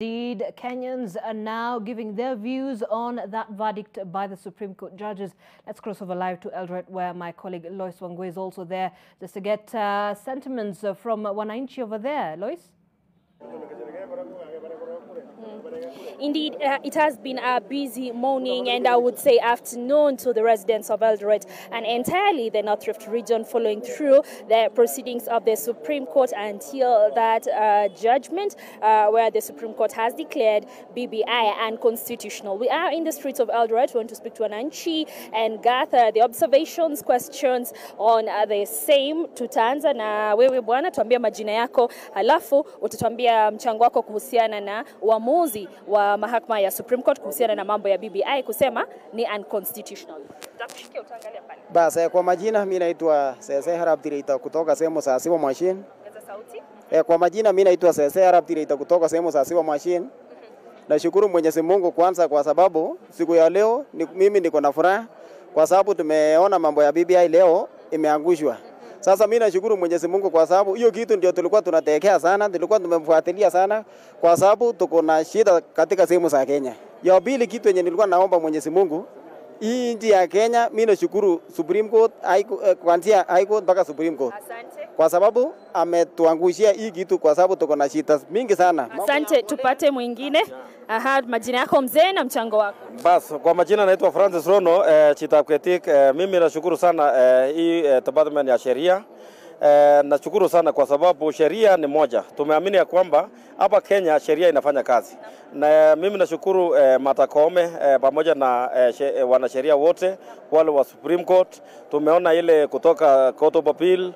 Indeed, Kenyans are now giving their views on that verdict by the Supreme Court judges. Let's cross over live to Eldoret, where my colleague Lois Wangwe is also there, just to get sentiments from wananchi over there. Lois? Indeed, it has been a busy morning and I would say afternoon to the residents of Eldoret and entirely the North Rift region following through the proceedings of the Supreme Court until that judgment where the Supreme Court has declared BBI unconstitutional. We are in the streets of Eldoret. We want to speak to Wananchi and gather the observations, questions on the same. Tutaanza na wewe bwana, tuambia majina yako, halafu utatuambia mchango wako kuhusiana na uamuzi wa mahakama ya Supreme Court kuhusiana na mambo ya BBI kusema ni unconstitutional. Tutakushikia utaangalia pale. Basi kwa majina mimi naitwa Sese Arab Director kutoka sehemu za Siwa Machine. Eza sauti? Kwa majina mimi naitwa Sese Arab Director kutoka sehemu za Siwa Machine. Nashukuru Mwenyezi Mungu kwanza kwa sababu siku ya leo mimi niko na furaha kwa sababu tumeona mambo ya BBI leo imeangushwa. Sasa mimi nashukuru Mwenyezi Mungu kwa sababu hiyo kitu ndio tulikuwa tunatekea sana, tulikuwa tumemfuatilia sana kwa sababu tuko na shida katika sehemu za Kenya. Ya pili kitu yenye nilikuwa naomba Mwenyezi Mungu, hii nchi ya Kenya mimi nashukuru Supreme Court kuanzia High Court mpaka Supreme Court. Asante. Kwa sababu ametuangushia hii kitu kwa sababu tuko na shida mingi sana. Asante, tupate mwingine. Aha, majina yako mzee na mchango wako. Bas, kwa majina naitwa Francis Rono, Chief Critic. Mimi nashukuru sana hii department ya sheria. Nashukuru sana kwa sababu sheria ni moja. Tumeamini ya kwamba hapa Kenya sheria inafanya kazi. Na mimi nashukuru Martha Koome pamoja na wanasheria wote wale wa Supreme Court. Tumeona ile kutoka Court of Appeal,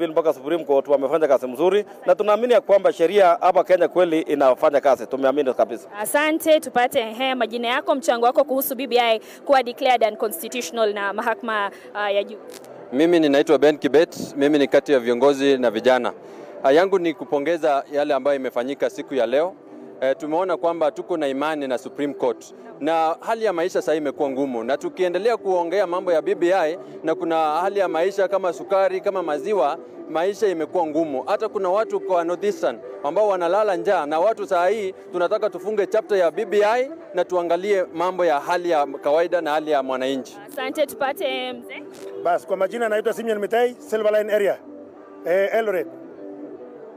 mpaka Supreme Court wamefanya kazi mzuri na tunaamini ya kwamba sheria hapa Kenya kweli inafanya kazi. Tumeamini kabisa. Asante, tupate majina yako, mchango wako kuhusu BBI kuwa declared unconstitutional na mahakama ya juu. Mimi ninaitwa Ben Kibet, mimi ni kati ya viongozi na vijana. Yangu ni kupongeza yale ambayo imefanyika siku ya leo. Tumeona kwamba tuko na imani na Supreme Court. Na hali ya maisha sasa imekuwa ngumu na tukiendelea kuongea mambo ya BBI na kuna hali ya maisha kama sukari, kama maziwa, maisha imekuwa ngumu. Hata kuna watu kwa Northeastern ambao wanalala njaa na watu saa hii tunataka tufunge chapter ya BBI na tuangalie mambo ya hali ya kawaida na hali ya mwananchi. Asante, tupate mzee. Bas, kwa majina naitwa Simeon Mitai, Silver Line area, Eldoret.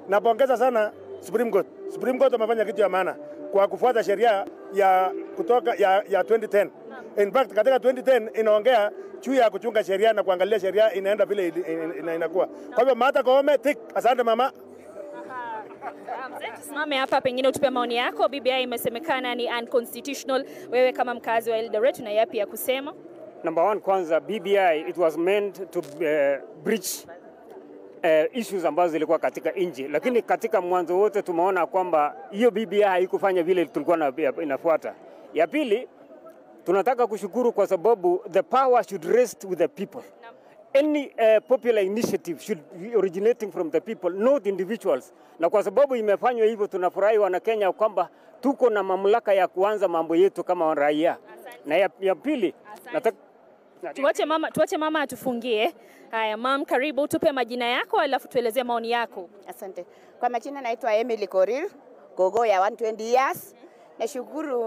Napongeza sana Supreme Court. Supreme Court wamefanya kitu ya maana kwa kufuata sheria ya kutoka ya 2010. In fact, katika 2010 inaongea juu ya kuchunga sheria na kuangalia sheria inaenda vile inakuwa. Kwa hivyo Martha Koome, tick. Asante mama. Tusimame hapa, pengine utupe maoni yako. BBI imesemekana ni unconstitutional. Wewe kama mkazi wa Eldoret una yapi ya kusema? Number one, kwanza BBI it was meant to breach issues ambazo zilikuwa katika nchi, lakini katika mwanzo wote tumeona kwamba hiyo BBI haikufanya vile tulikuwa inafuata. Ya pili, tunataka kushukuru kwa sababu the power should rest with the people. Any popular initiative should be originating from the people, not individuals. Na kwa sababu imefanywa hivyo, tunafurahi wana Kenya kwamba tuko na mamlaka ya kuanza mambo yetu kama raia. Na ya pili, nataka tuache mama atufungie. Haya, mam, karibu, tupe majina yako alafu tuelezee maoni yako. Asante. Kwa majina naitwa Emily Korir, gogo ya 120 years. Nashukuru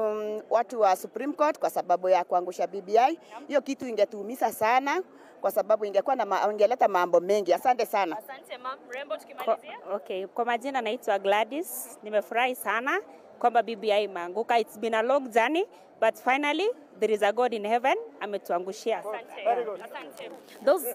watu wa Supreme Court kwa sababu ya kuangusha BBI. Hiyo kitu ingetuumiza sana kwa sababu ingeleta mambo mengi. Asante sana. Asante mam. Rembo, tukimalizia. Okay, kwa majina naitwa Gladys. Nimefurahi sana kwamba BBI imeanguka. It's been a long journey, but finally there is a God in heaven. Ametuangushia.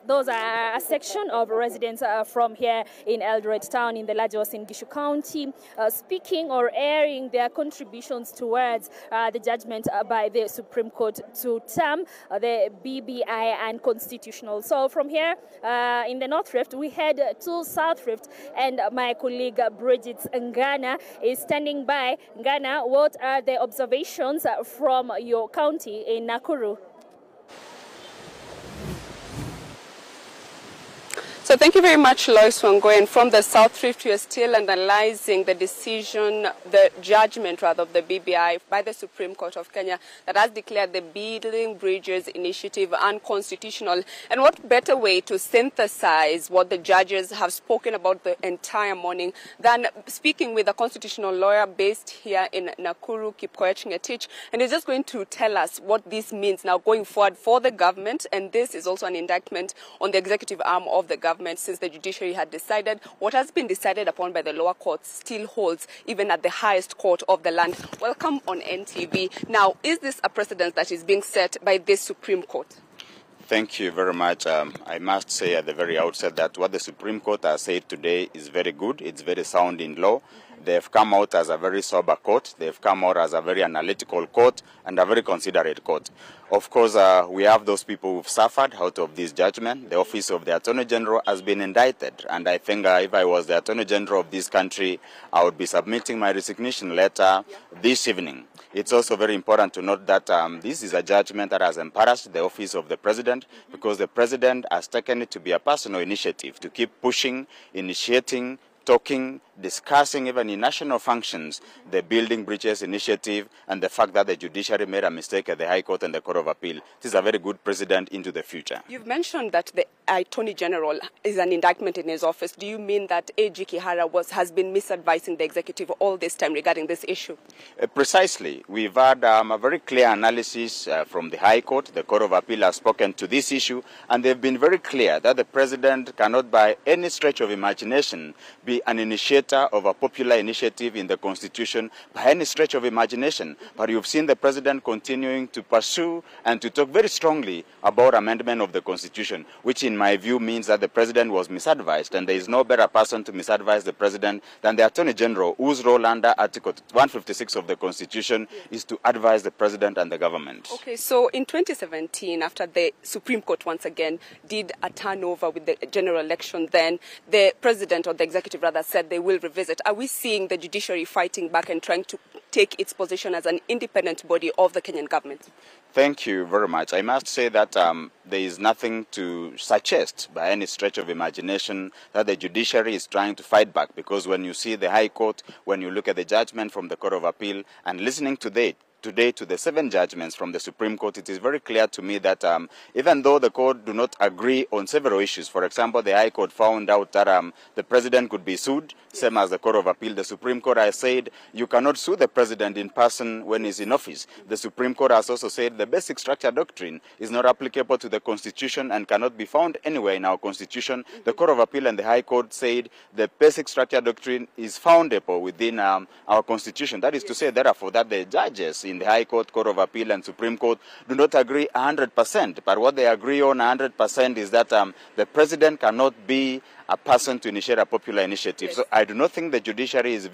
Those are a section of residents from here in Eldoret town in the larger Uasin Gishu County, speaking or airing their contributions towards the judgment by the Supreme Court to term the BBI unconstitutional. So from here in the North Rift, we head to South Rift, and my colleague Bridget Ngana is standing by. Ngana, what are the observations from your county in Nakuru? So thank you very much, Lois Wangoi. And from the South Rift, we are still analyzing the decision, the judgment rather, of the BBI by the Supreme Court of Kenya that has declared the Building Bridges Initiative unconstitutional. And what better way to synthesize what the judges have spoken about the entire morning than speaking with a constitutional lawyer based here in Nakuru, Kipkoech Ngetich, and he's just going to tell us what this means now going forward for the government. And this is also an indictment on the executive arm of the government, since the judiciary had decided what has been decided upon by the lower courts still holds even at the highest court of the land. Welcome on NTV. Now, is this a precedent that is being set by this Supreme Court? Thank you very much. I must say at the very outset that what the Supreme Court has said today is very good. It's very sound in law. They've come out as a very sober court. They've come out as a very analytical court and a very considerate court. Of course, we have those people who've suffered out of this judgment. The Office of the Attorney General has been indicted. And I think if I was the Attorney General of this country, I would be submitting my resignation letter this evening. It's also very important to note that this is a judgment that has embarrassed the Office of the President, because the President has taken it to be a personal initiative to keep pushing, initiating, talking, discussing even in national functions, the Building Bridges Initiative and the fact that the judiciary made a mistake at the High Court and the Court of Appeal. This is a very good precedent into the future. You've mentioned that the Attorney General is an indictment in his office. Do you mean that A.G. Kihara has been misadvising the executive all this time regarding this issue? Precisely. We've had a very clear analysis from the High Court. The Court of Appeal has spoken to this issue, and they've been very clear that the President cannot by any stretch of imagination be an initiator of a popular initiative in the Constitution by any stretch of imagination. But you've seen the President continuing to pursue and to talk very strongly about amendment of the Constitution, which in my view means that the President was misadvised, and there is no better person to misadvise the President than the Attorney General, whose role under Article 156 of the Constitution is to advise the President and the government. Okay, so in 2017, after the Supreme Court once again did a turnover with the general election, then the President, or the executive rather, said they will revisit. Are we seeing the judiciary fighting back and trying to take its position as an independent body of the Kenyan government? Thank you very much. I must say that there is nothing to suggest by any stretch of imagination that the judiciary is trying to fight back, because when you see the High Court, when you look at the judgment from the Court of Appeal and listening today to the 7 judgments from the Supreme Court, it is very clear to me that even though the court do not agree on several issues, for example, the High Court found out that the President could be sued, same as the Court of Appeal. The Supreme Court has said you cannot sue the President in person when he's in office. The Supreme Court has also said the basic structure doctrine is not applicable to the Constitution and cannot be found anywhere in our Constitution. The Court of Appeal and the High Court said the basic structure doctrine is foundable within our Constitution. That is to say, therefore, that the judges in the High Court, Court of Appeal and Supreme Court do not agree 100%. But what they agree on 100% is that the President cannot be a person to initiate a popular initiative. Yes. So I do not think the judiciary is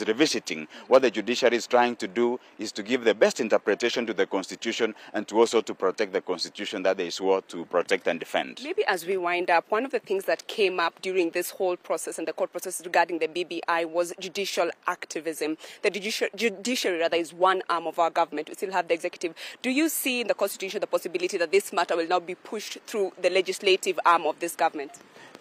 revisiting. What the judiciary is trying to do is to give the best interpretation to the Constitution and to also to protect the Constitution that they swore to protect and defend. Maybe as we wind up, one of the things that came up during this whole process and the court process regarding the BBI was judicial activism. The judiciary rather is one arm of our government. We still have the executive. Do you see in the Constitution the possibility that this matter will now be pushed through the legislative arm of this government?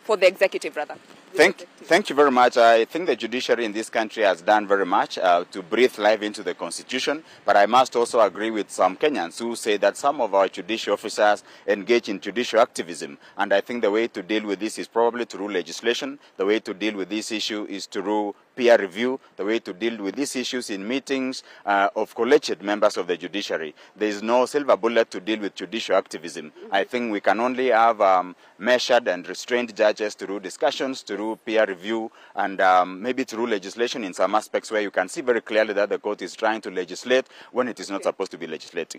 For the executive, rather. Thank you very much. I think the judiciary in this country has done very much to breathe life into the Constitution, but I must also agree with some Kenyans who say that some of our judicial officers engage in judicial activism, and I think the way to deal with this is probably through legislation. The way to deal with this issue is through peer review. The way to deal with these issues in meetings of collegiate members of the judiciary. There is no silver bullet to deal with judicial activism. I think we can only have measured and restrained judges through discussions, through peer review, and maybe through legislation in some aspects where you can see very clearly that the court is trying to legislate when it is not supposed to be legislating.